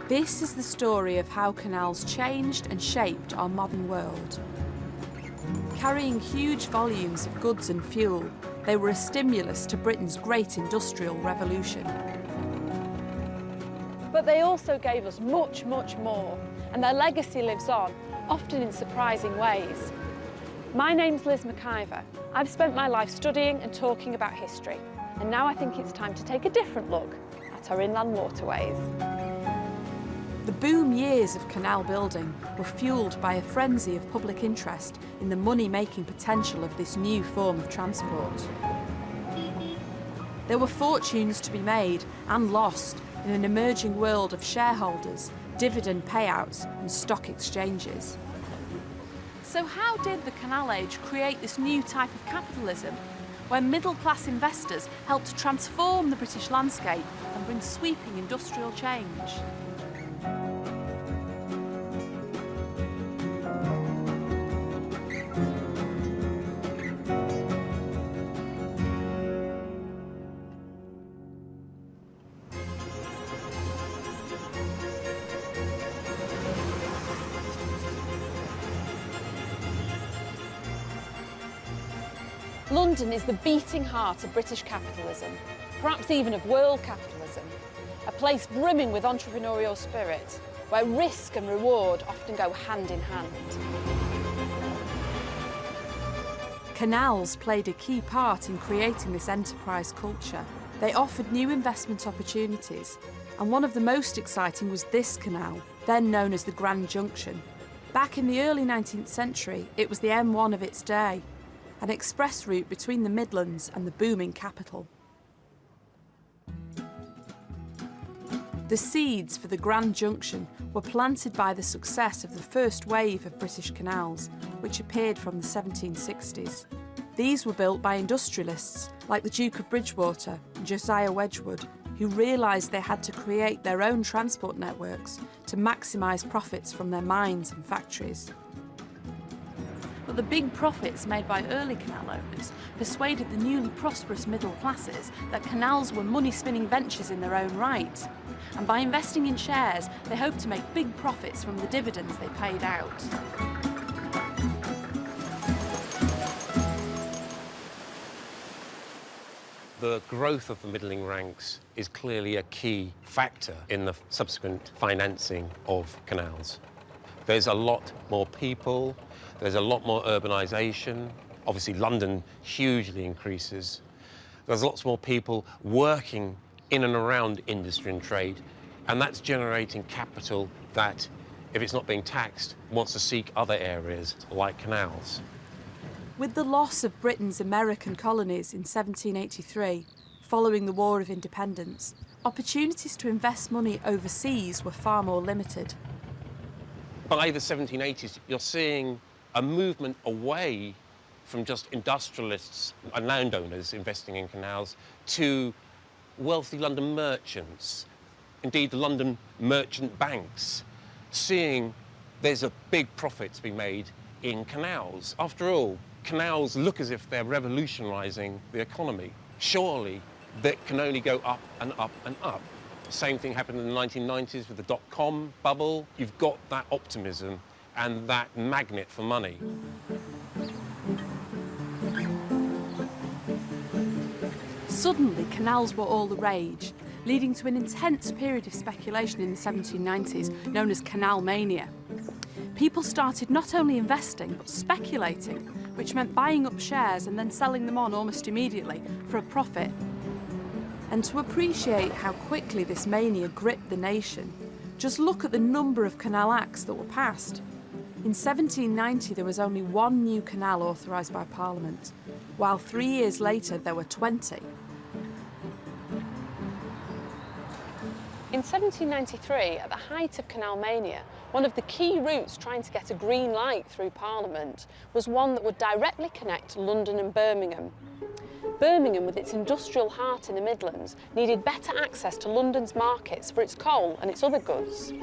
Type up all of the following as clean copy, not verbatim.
This is the story of how canals changed and shaped our modern world. Carrying huge volumes of goods and fuel, they were a stimulus to Britain's great industrial revolution. But they also gave us much, much more, and their legacy lives on, often in surprising ways. My name's Liz McIvor. I've spent my life studying and talking about history, and now I think it's time to take a different look at our inland waterways. The boom years of canal building were fuelled by a frenzy of public interest in the money-making potential of this new form of transport. There were fortunes to be made and lost in an emerging world of shareholders, dividend payouts and stock exchanges. So how did the canal age create this new type of capitalism, where middle-class investors helped transform the British landscape and bring sweeping industrial change? London is the beating heart of British capitalism, perhaps even of world capitalism, a place brimming with entrepreneurial spirit, where risk and reward often go hand in hand. Canals played a key part in creating this enterprise culture. They offered new investment opportunities, and one of the most exciting was this canal, then known as the Grand Junction. Back in the early 19th century, it was the M1 of its day, an express route between the Midlands and the booming capital. The seeds for the Grand Junction were planted by the success of the first wave of British canals, which appeared from the 1760s. These were built by industrialists like the Duke of Bridgewater and Josiah Wedgwood, who realised they had to create their own transport networks to maximise profits from their mines and factories. But the big profits made by early canal owners persuaded the newly prosperous middle classes that canals were money-spinning ventures in their own right. And by investing in shares, they hoped to make big profits from the dividends they paid out. The growth of the middling ranks is clearly a key factor in the subsequent financing of canals. There's a lot more people, there's a lot more urbanisation. Obviously, London hugely increases. There's lots more people working in and around industry and trade, and that's generating capital that, if it's not being taxed, wants to seek other areas like canals. With the loss of Britain's American colonies in 1783, following the War of Independence, opportunities to invest money overseas were far more limited. By the 1780s, you're seeing a movement away from just industrialists and landowners investing in canals to wealthy London merchants, indeed the London merchant banks, seeing there's a big profit to be made in canals. After all, canals look as if they're revolutionising the economy. Surely that can only go up and up and up. Same thing happened in the 1990s with the dot-com bubble. You've got that optimism and that magnet for money. Suddenly, canals were all the rage, leading to an intense period of speculation in the 1790s, known as canal mania. People started not only investing, but speculating, which meant buying up shares and then selling them on almost immediately for a profit. And to appreciate how quickly this mania gripped the nation, just look at the number of Canal Acts that were passed. In 1790, there was only one new canal authorised by Parliament, while 3 years later there were 20. In 1793, at the height of canal mania, one of the key routes trying to get a green light through Parliament was one that would directly connect London and Birmingham. Birmingham, with its industrial heart in the Midlands, needed better access to London's markets for its coal and its other goods.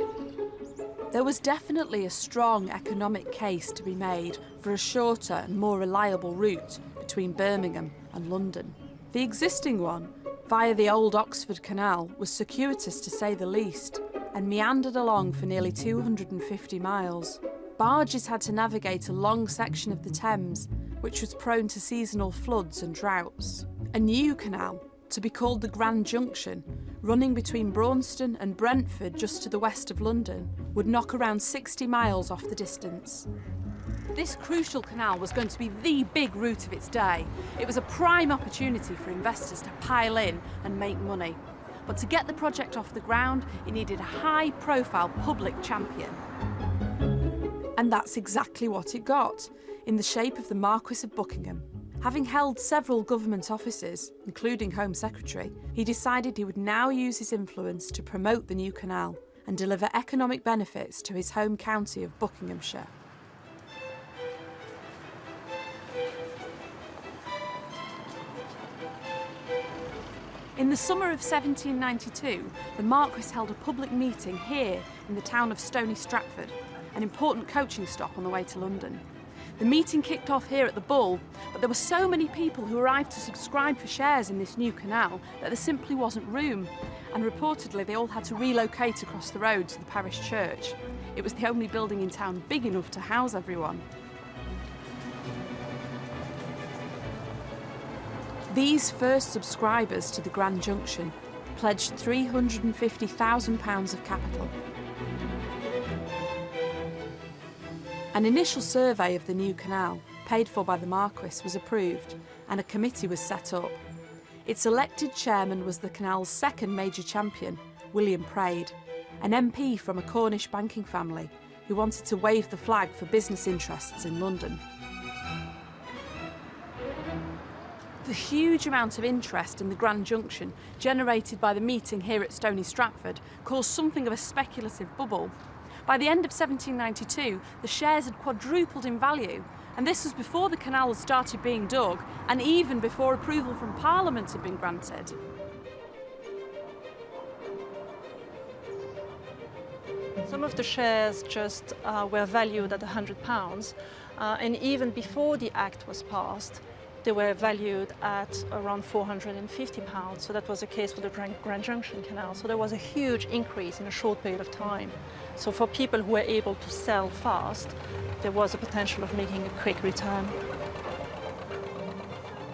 There was definitely a strong economic case to be made for a shorter and more reliable route between Birmingham and London. The existing one, via the old Oxford Canal, was circuitous to say the least, and meandered along for nearly 250 miles. Barges had to navigate a long section of the Thames, which was prone to seasonal floods and droughts. A new canal, to be called the Grand Junction, running between Braunston and Brentford just to the west of London, would knock around 60 miles off the distance. This crucial canal was going to be the big route of its day. It was a prime opportunity for investors to pile in and make money. But to get the project off the ground, it needed a high-profile public champion. And that's exactly what it got, in the shape of the Marquis of Buckingham. Having held several government offices, including Home Secretary, he decided he would now use his influence to promote the new canal and deliver economic benefits to his home county of Buckinghamshire. In the summer of 1792, the Marquis held a public meeting here in the town of Stony Stratford, an important coaching stop on the way to London. The meeting kicked off here at the Bull, but there were so many people who arrived to subscribe for shares in this new canal that there simply wasn't room, and reportedly they all had to relocate across the road to the parish church. It was the only building in town big enough to house everyone. These first subscribers to the Grand Junction pledged £350,000 of capital. An initial survey of the new canal, paid for by the Marquis, was approved and a committee was set up. Its elected chairman was the canal's second major champion, William Praed, an MP from a Cornish banking family who wanted to wave the flag for business interests in London. The huge amount of interest in the Grand Junction generated by the meeting here at Stony Stratford caused something of a speculative bubble. By the end of 1792, the shares had quadrupled in value, and this was before the canal had started being dug and even before approval from Parliament had been granted. Some of the shares just were valued at £100, and even before the Act was passed, they were valued at around £450. So that was the case for the Grand Junction Canal. So there was a huge increase in a short period of time. So for people who were able to sell fast, there was a potential of making a quick return.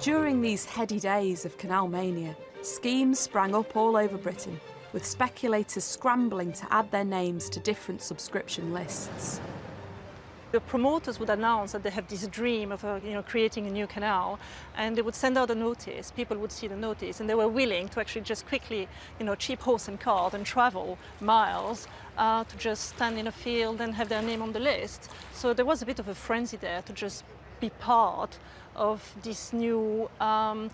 During these heady days of canal mania, schemes sprang up all over Britain, with speculators scrambling to add their names to different subscription lists. The promoters would announce that they have this dream of creating a new canal, and they would send out a notice. People would see the notice, and they were willing to actually just quickly, cheap horse and cart and travel miles to just stand in a field and have their name on the list. So there was a bit of a frenzy there to just be part of this new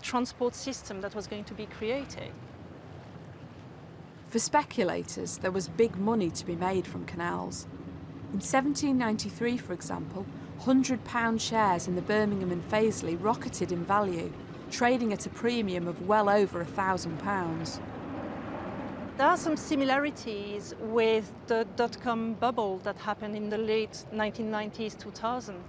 transport system that was going to be created. For speculators, there was big money to be made from canals. In 1793, for example, £100 shares in the Birmingham and Paisley rocketed in value, trading at a premium of well over £1,000. There are some similarities with the dot-com bubble that happened in the late 1990s, 2000.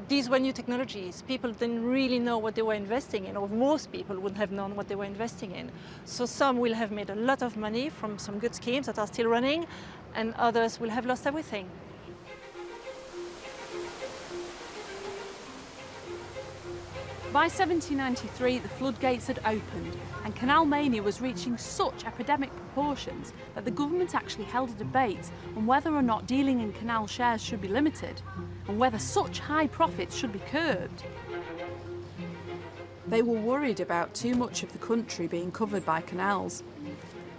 These were new technologies. People didn't really know what they were investing in, or most people wouldn't have known what they were investing in. So some will have made a lot of money from some good schemes that are still running, and others will have lost everything. By 1793, the floodgates had opened, and canal mania was reaching such epidemic proportions that the government actually held a debate on whether or not dealing in canal shares should be limited, and whether such high profits should be curbed. They were worried about too much of the country being covered by canals.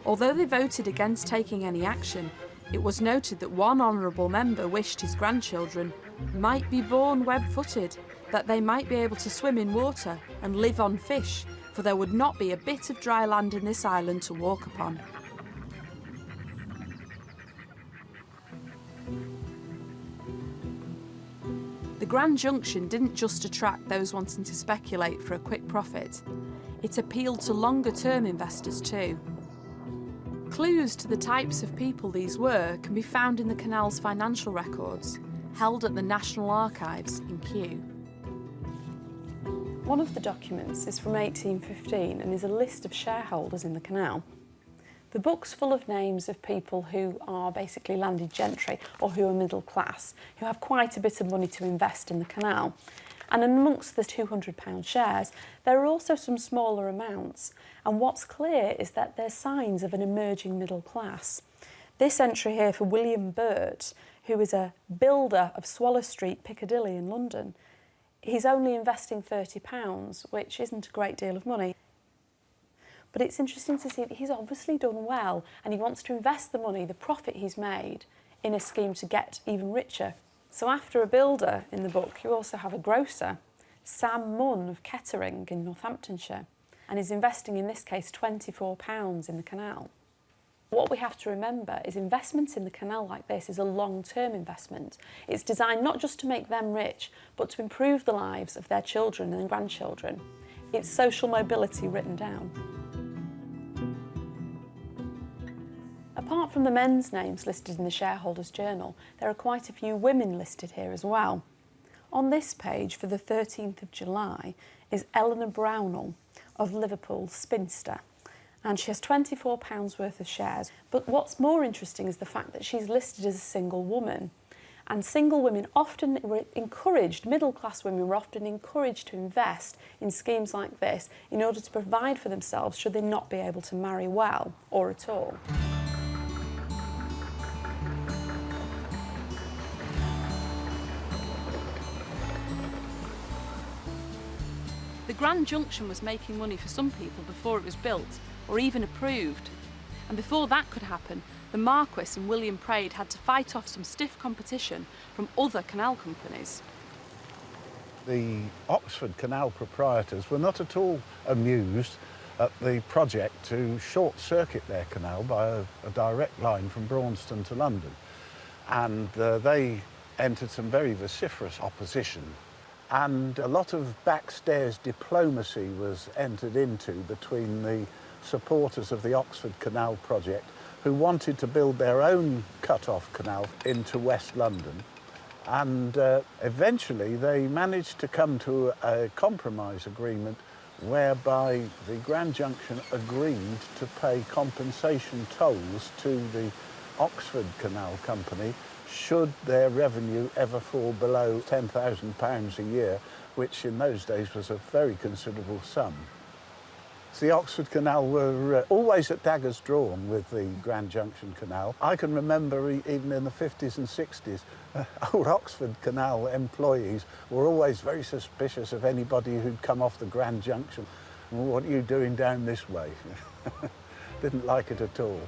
Although they voted against taking any action, it was noted that one honourable member wished his grandchildren might be born web-footed, that they might be able to swim in water and live on fish, for there would not be a bit of dry land in this island to walk upon. The Grand Junction didn't just attract those wanting to speculate for a quick profit. It appealed to longer-term investors too. Clues to the types of people these were can be found in the canal's financial records, held at the National Archives in Kew. One of the documents is from 1815 and is a list of shareholders in the canal. The book's full of names of people who are basically landed gentry or who are middle class, who have quite a bit of money to invest in the canal. And amongst the £200 shares, there are also some smaller amounts. And what's clear is that there's signs of an emerging middle class. This entry here for William Burt, who is a builder of Swallow Street, Piccadilly in London, he's only investing £30, which isn't a great deal of money. But it's interesting to see that he's obviously done well and he wants to invest the money, the profit he's made, in a scheme to get even richer. So after a builder in the book, you also have a grocer, Sam Munn of Kettering in Northamptonshire, and is investing in this case £24 in the canal. What we have to remember is investment in the canal like this is a long-term investment. It's designed not just to make them rich, but to improve the lives of their children and grandchildren. It's social mobility written down. Apart from the men's names listed in the Shareholders' Journal, there are quite a few women listed here as well. On this page for the 13th of July is Eleanor Brownell of Liverpool, spinster, and she has £24 worth of shares. But what's more interesting is the fact that she's listed as a single woman. And single women often were encouraged, middle-class women were often encouraged to invest in schemes like this in order to provide for themselves should they not be able to marry well or at all. The Grand Junction was making money for some people before it was built, or even approved. And before that could happen, the Marquis and William Praed had to fight off some stiff competition from other canal companies. The Oxford Canal proprietors were not at all amused at the project to short-circuit their canal by a direct line from Braunston to London. And they entered some very vociferous opposition. And a lot of backstairs diplomacy was entered into between the supporters of the Oxford Canal project, who wanted to build their own cut-off canal into West London. And eventually they managed to come to a compromise agreement whereby the Grand Junction agreed to pay compensation tolls to the Oxford Canal Company should their revenue ever fall below £10,000 a year, which in those days was a very considerable sum. The Oxford Canal were always at daggers drawn with the Grand Junction Canal. I can remember even in the 50s and 60s, old Oxford Canal employees were always very suspicious of anybody who'd come off the Grand Junction. Well, what are you doing down this way? Didn't like it at all.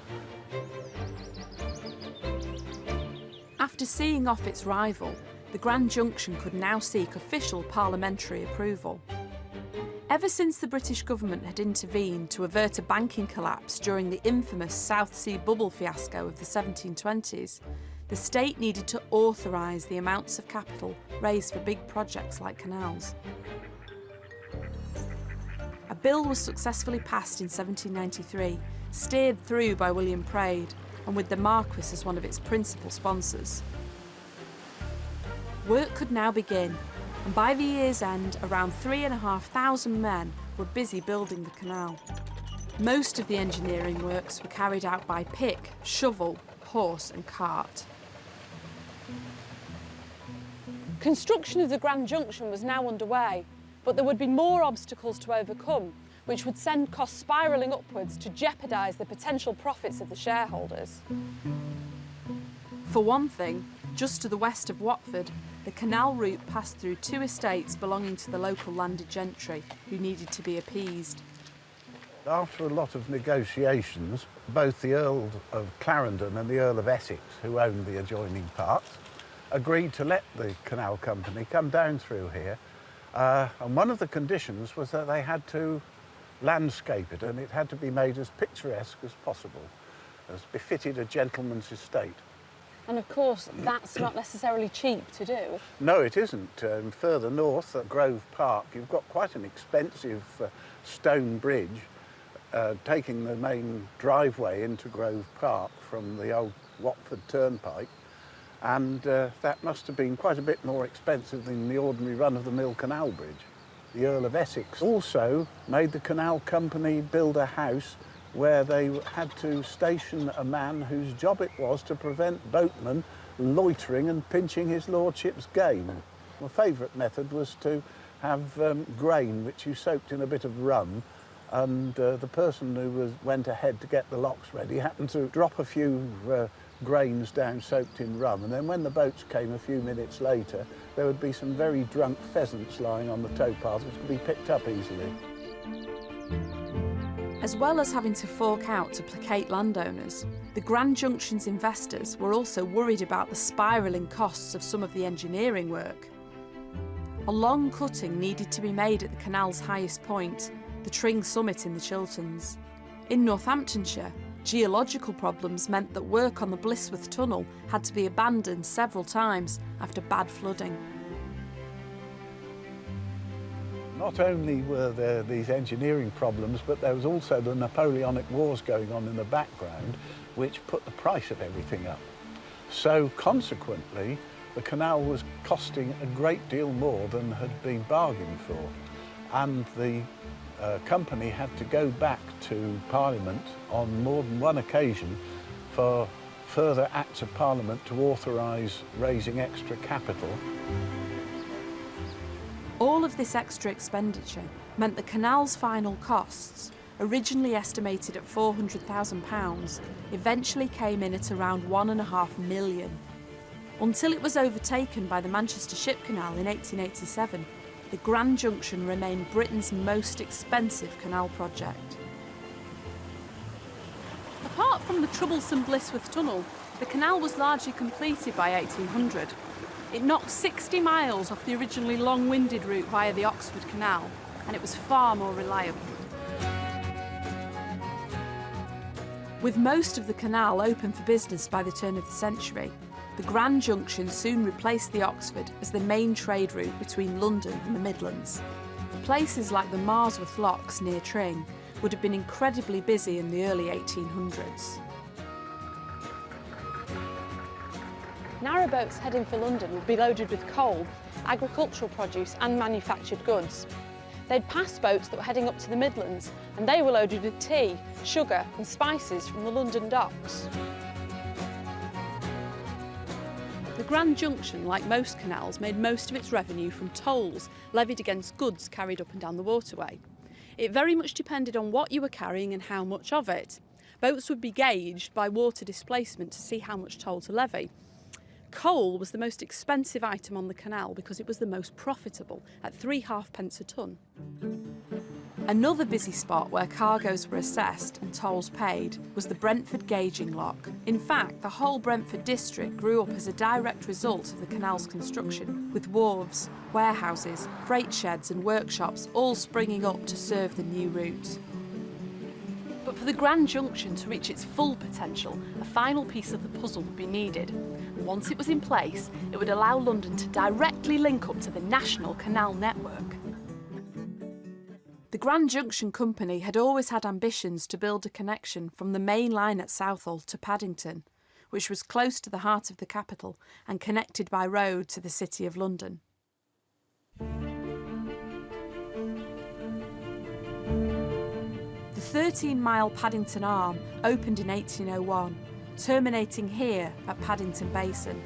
After seeing off its rival, the Grand Junction could now seek official parliamentary approval. Ever since the British government had intervened to avert a banking collapse during the infamous South Sea bubble fiasco of the 1720s, the state needed to authorise the amounts of capital raised for big projects like canals. A bill was successfully passed in 1793, steered through by William Praed, and with the Marquis as one of its principal sponsors. Work could now begin, and by the year's end, around 3,500 men were busy building the canal. Most of the engineering works were carried out by pick, shovel, horse and cart. Construction of the Grand Junction was now underway, but there would be more obstacles to overcome, which would send costs spiralling upwards to jeopardise the potential profits of the shareholders. For one thing, just to the west of Watford, the canal route passed through two estates belonging to the local landed gentry, who needed to be appeased. After a lot of negotiations, both the Earl of Clarendon and the Earl of Essex, who owned the adjoining parts, agreed to let the canal company come down through here. And one of the conditions was that they had to landscape it, and it had to be made as picturesque as possible, as befitted a gentleman's estate. And of course, that's not necessarily cheap to do. No, it isn't. Further north at Grove Park, you've got quite an expensive stone bridge taking the main driveway into Grove Park from the old Watford Turnpike, and that must have been quite a bit more expensive than the ordinary run-of-the-mill canal bridge. The Earl of Essex also made the canal company build a house where they had to station a man whose job it was to prevent boatmen loitering and pinching his lordship's game. My favourite method was to have grain which you soaked in a bit of rum, and the person who went ahead to get the locks ready happened to drop a few grains down soaked in rum, and then when the boats came a few minutes later, there would be some very drunk pheasants lying on the towpath which could be picked up easily. As well as having to fork out to placate landowners, the Grand Junction's investors were also worried about the spiralling costs of some of the engineering work. A long cutting needed to be made at the canal's highest point, the Tring Summit in the Chilterns. In Northamptonshire, geological problems meant that work on the Blisworth Tunnel had to be abandoned several times after bad flooding. Not only were there these engineering problems, but there was also the Napoleonic Wars going on in the background, which put the price of everything up. So consequently, the canal was costing a great deal more than had been bargained for. And the company had to go back to Parliament on more than one occasion for further Acts of Parliament to authorise raising extra capital. All of this extra expenditure meant the canal's final costs, originally estimated at £400,000, eventually came in at around £1.5 million. Until it was overtaken by the Manchester Ship Canal in 1887, the Grand Junction remained Britain's most expensive canal project. Apart from the troublesome Blisworth Tunnel, the canal was largely completed by 1800. It knocked 60 miles off the originally long-winded route via the Oxford Canal, and it was far more reliable. With most of the canal open for business by the turn of the century, the Grand Junction soon replaced the Oxford as the main trade route between London and the Midlands. Places like the Marsworth Locks near Tring would have been incredibly busy in the early 1800s. Narrowboats heading for London would be loaded with coal, agricultural produce and manufactured goods. They'd pass boats that were heading up to the Midlands, and they were loaded with tea, sugar and spices from the London docks. The Grand Junction, like most canals, made most of its revenue from tolls levied against goods carried up and down the waterway. It very much depended on what you were carrying and how much of it. Boats would be gauged by water displacement to see how much toll to levy. Coal was the most expensive item on the canal because it was the most profitable, at 3.5 a tonne. Another busy spot where cargoes were assessed and tolls paid was the Brentford gauging lock. In fact, the whole Brentford district grew up as a direct result of the canal's construction, with wharves, warehouses, freight sheds and workshops all springing up to serve the new route. But for the Grand Junction to reach its full potential, a final piece of the puzzle would be needed. And once it was in place, it would allow London to directly link up to the national canal network. The Grand Junction Company had always had ambitions to build a connection from the main line at Southall to Paddington, which was close to the heart of the capital and connected by road to the City of London. The 13-mile Paddington Arm opened in 1801, terminating here at Paddington Basin.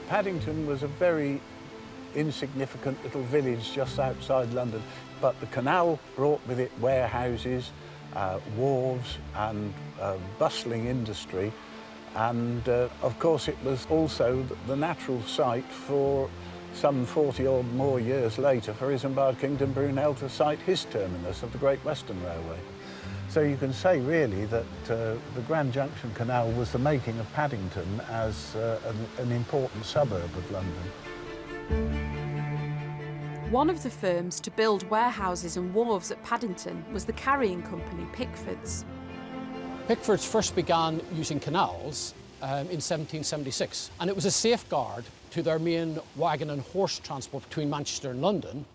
Paddington was a very insignificant little village just outside London, but the canal brought with it warehouses, wharves and bustling industry, and of course it was also the natural site for some 40 or more years later for Isambard Kingdom Brunel to site his terminus of the Great Western Railway. So you can say really that the Grand Junction Canal was the making of Paddington as an important suburb of London. One of the firms to build warehouses and wharves at Paddington was the carrying company Pickford's. Pickford's first began using canals in 1776, and it was a safeguard to their main wagon and horse transport between Manchester and London,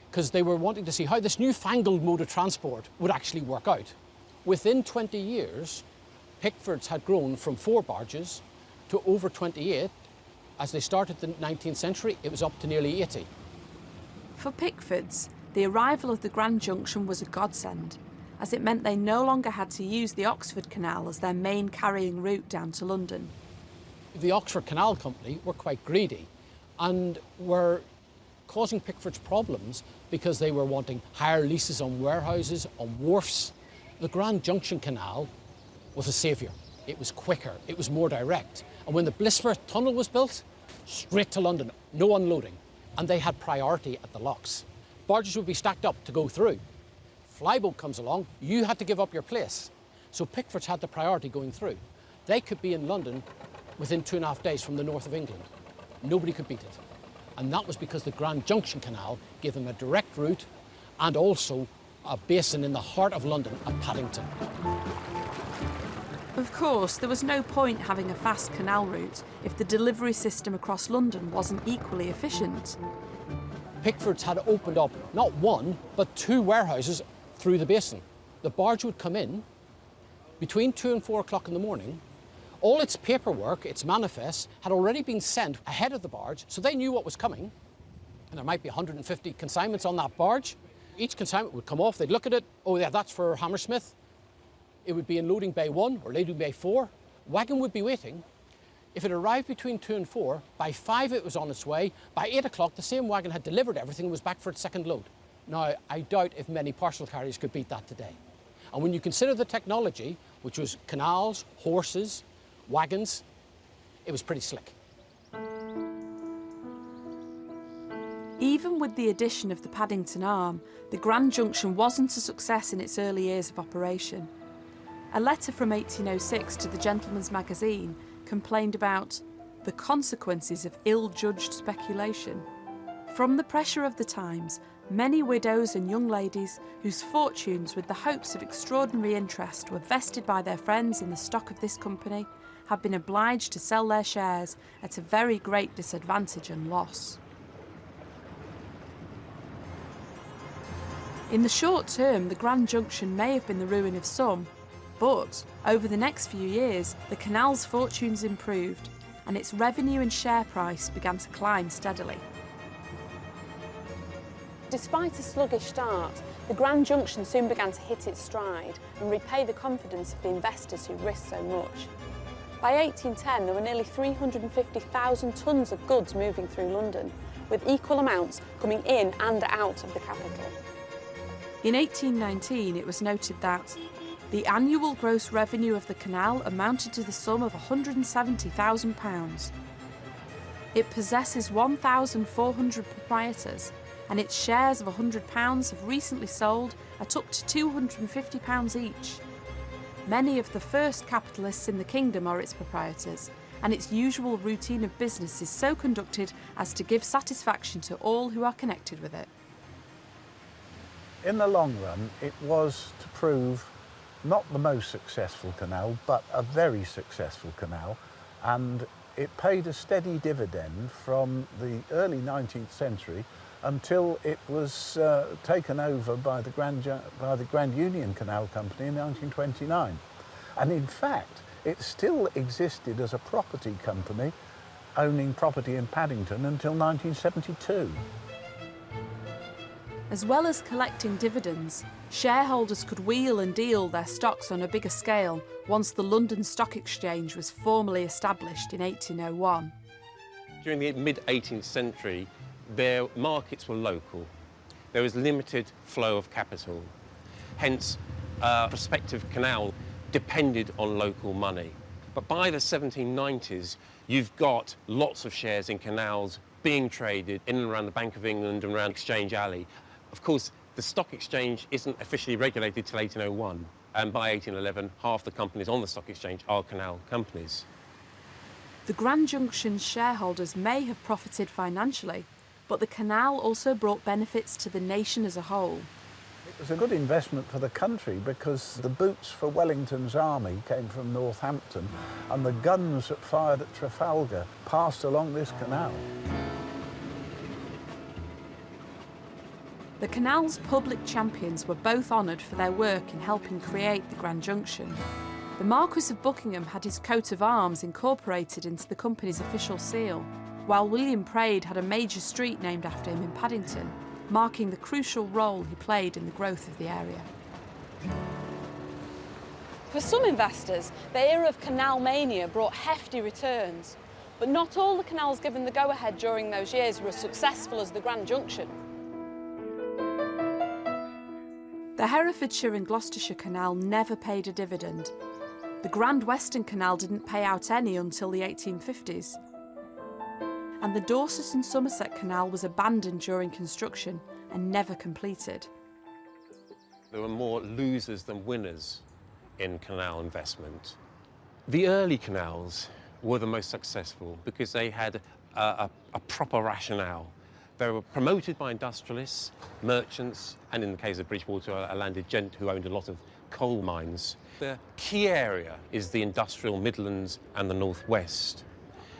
because they were wanting to see how this newfangled mode of transport would actually work out. Within 20 years, Pickford's had grown from 4 barges to over 28. As they started the 19th century, it was up to nearly 80. For Pickford's, the arrival of the Grand Junction was a godsend. as it meant they no longer had to use the Oxford Canal as their main carrying route down to London. The Oxford Canal Company were quite greedy and were causing Pickford's problems because they were wanting higher leases on warehouses, on wharfs. The Grand Junction Canal was a saviour. It was quicker, it was more direct. And when the Blisworth Tunnel was built, straight to London, no unloading. And they had priority at the locks. Barges would be stacked up to go through. Flyboat comes along, you had to give up your place. So Pickford's had the priority going through. They could be in London within 2.5 days from the north of England. Nobody could beat it. And that was because the Grand Junction Canal gave them a direct route and also a basin in the heart of London at Paddington. Of course, there was no point having a fast canal route if the delivery system across London wasn't equally efficient. Pickford's had opened up not one, but 2 warehouses through the basin. The barge would come in between 2 and 4 o'clock in the morning. All its paperwork, its manifests, had already been sent ahead of the barge, so they knew what was coming. And there might be 150 consignments on that barge. Each consignment would come off, they'd look at it, oh yeah, that's for Hammersmith. It would be in loading bay 1 or loading bay 4. Wagon would be waiting. If it arrived between 2 and 4, by 5 it was on its way. By 8 o'clock, the same wagon had delivered everything and was back for its second load. Now, I doubt if many parcel carriers could beat that today. And when you consider the technology, which was canals, horses, wagons, it was pretty slick. Even with the addition of the Paddington Arm, the Grand Junction wasn't a success in its early years of operation. A letter from 1806 to the Gentleman's Magazine complained about the consequences of ill-judged speculation. From the pressure of the times, many widows and young ladies whose fortunes with the hopes of extraordinary interest were vested by their friends in the stock of this company have been obliged to sell their shares at a very great disadvantage and loss. In the short term, the Grand Junction may have been the ruin of some, but over the next few years, the canal's fortunes improved and its revenue and share price began to climb steadily. Despite a sluggish start, the Grand Junction soon began to hit its stride and repay the confidence of the investors who risked so much. By 1810, there were nearly 350,000 tonnes of goods moving through London, with equal amounts coming in and out of the capital. In 1819, it was noted that the annual gross revenue of the canal amounted to the sum of £170,000. It possesses 1,400 proprietors, and its shares of £100 have recently sold at up to £250 each. Many of the first capitalists in the kingdom are its proprietors, and its usual routine of business is so conducted as to give satisfaction to all who are connected with it. In the long run, it was to prove not the most successful canal, but a very successful canal, and it paid a steady dividend from the early 19th century until it was taken over by the Grand Union Canal Company in 1929. And in fact, it still existed as a property company, owning property in Paddington until 1972. As well as collecting dividends, shareholders could wheel and deal their stocks on a bigger scale once the London Stock Exchange was formally established in 1801. During the mid-18th century, their markets were local. There was limited flow of capital. Hence, a prospective canal depended on local money. But by the 1790s, you've got lots of shares in canals being traded in and around the Bank of England and around Exchange Alley. Of course, the stock exchange isn't officially regulated till 1801, and by 1811, half the companies on the stock exchange are canal companies. The Grand Junction shareholders may have profited financially, but the canal also brought benefits to the nation as a whole. It was a good investment for the country because the boots for Wellington's army came from Northampton, and the guns that fired at Trafalgar passed along this canal. The canal's public champions were both honoured for their work in helping create the Grand Junction. The Marquis of Buckingham had his coat of arms incorporated into the company's official seal, while William Praed had a major street named after him in Paddington, marking the crucial role he played in the growth of the area. For some investors, the era of canal mania brought hefty returns, but not all the canals given the go-ahead during those years were as successful as the Grand Junction. The Herefordshire and Gloucestershire Canal never paid a dividend. The Grand Western Canal didn't pay out any until the 1850s. And the Dorset and Somerset Canal was abandoned during construction and never completed. There were more losers than winners in canal investment. The early canals were the most successful because they had a proper rationale. They were promoted by industrialists, merchants, and in the case of Bridgewater, a landed gent who owned a lot of coal mines. The key area is the industrial Midlands and the Northwest.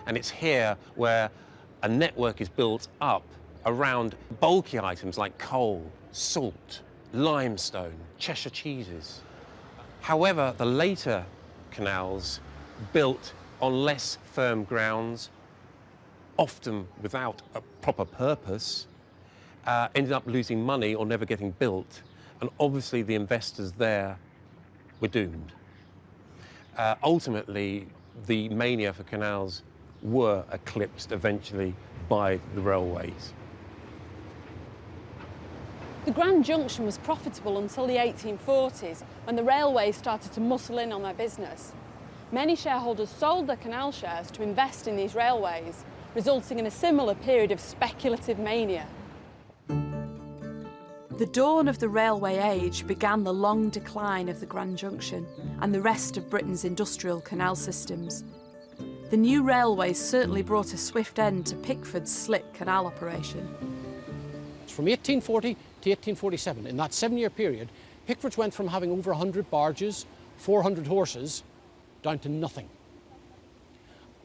And it's here where a network is built up around bulky items like coal, salt, limestone, Cheshire cheeses. However, the later canals, built on less firm grounds, often without a proper purpose, ended up losing money or never getting built. And obviously the investors there were doomed. Ultimately, the mania for canals were eclipsed eventually by the railways. The Grand Junction was profitable until the 1840s, when the railways started to muscle in on their business. Many shareholders sold their canal shares to invest in these railways, resulting in a similar period of speculative mania. The dawn of the railway age began the long decline of the Grand Junction and the rest of Britain's industrial canal systems. The new railways certainly brought a swift end to Pickford's slick canal operation. From 1840 to 1847, in that 7-year period, Pickford's went from having over 100 barges, 400 horses, down to nothing.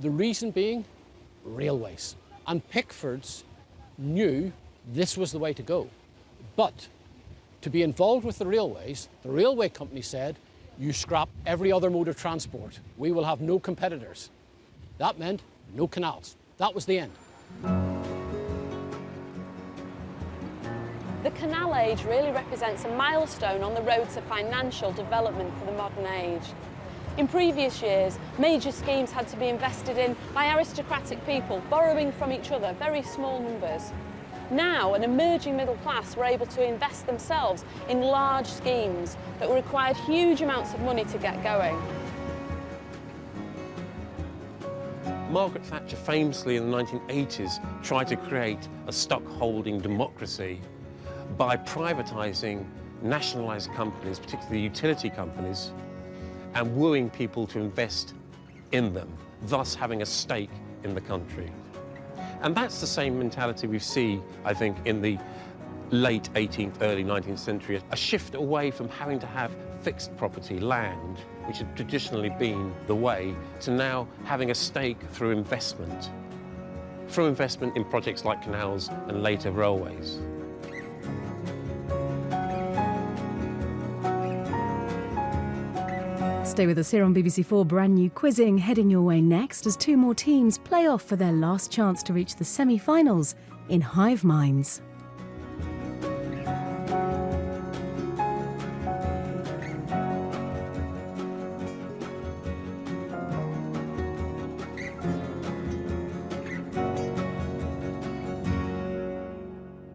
The reason being railways. And Pickford's knew this was the way to go. But to be involved with the railways, the railway company said, you scrap every other mode of transport. We will have no competitors. That meant no canals. That was the end. The canal age really represents a milestone on the road to financial development for the modern age. In previous years, major schemes had to be invested in by aristocratic people, borrowing from each other, very small numbers. Now, an emerging middle class were able to invest themselves in large schemes that required huge amounts of money to get going. Margaret Thatcher famously in the 1980s tried to create a stockholding democracy by privatising nationalised companies, particularly utility companies, and wooing people to invest in them, thus having a stake in the country. And that's the same mentality we see, I think, in the late 18th, early 19th century, a shift away from having to have fixed property, land, which had traditionally been the way, to now having a stake through investment in projects like canals and later railways. Stay with us here on BBC4 Brand New Quizzing, heading your way next as 2 more teams play off for their last chance to reach the semi-finals in Hive Minds.